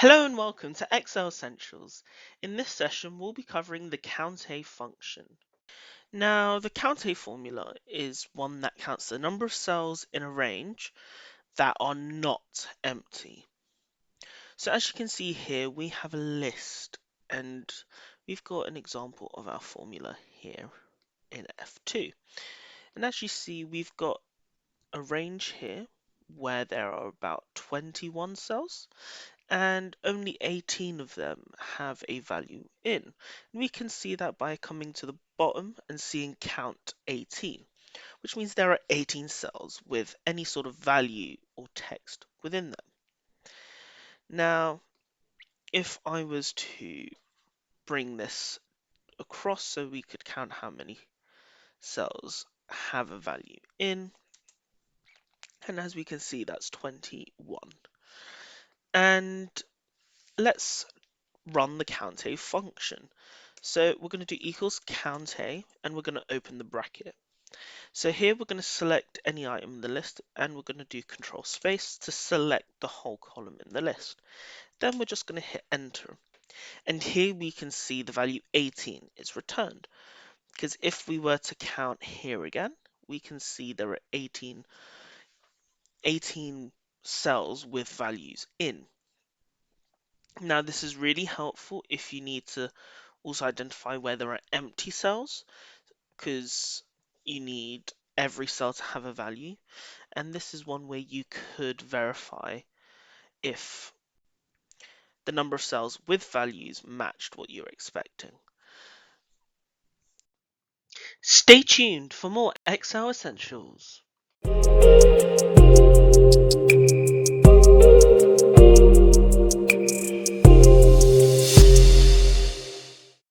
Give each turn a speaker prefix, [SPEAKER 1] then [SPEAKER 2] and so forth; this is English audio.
[SPEAKER 1] Hello and welcome to Excel Essentials. In this session, we'll be covering the COUNTA function. Now, the COUNTA formula is one that counts the number of cells in a range that are not empty. So as you can see here, we have a list and we've got an example of our formula here in F2. And as you see, we've got a range here where there are about 21 cells and only 18 of them have a value in. We can see that by coming to the bottom and seeing count 18, which means there are 18 cells with any sort of value or text within them. Now, if I was to bring this across so we could count how many cells have a value in, and as we can see, that's 21. And let's run the COUNTA function. So we're going to do equals COUNTA and we're going to open the bracket. So here we're going to select any item in the list and we're going to do control space to select the whole column in the list. Then we're just going to hit enter. And here we can see the value 18 is returned. Because if we were to count here again, we can see there are 18 cells with values in. Now this is really helpful if you need to also identify where there are empty cells, because you need every cell to have a value, and this is one way you could verify if the number of cells with values matched what you're expecting. Stay tuned for more Excel Essentials.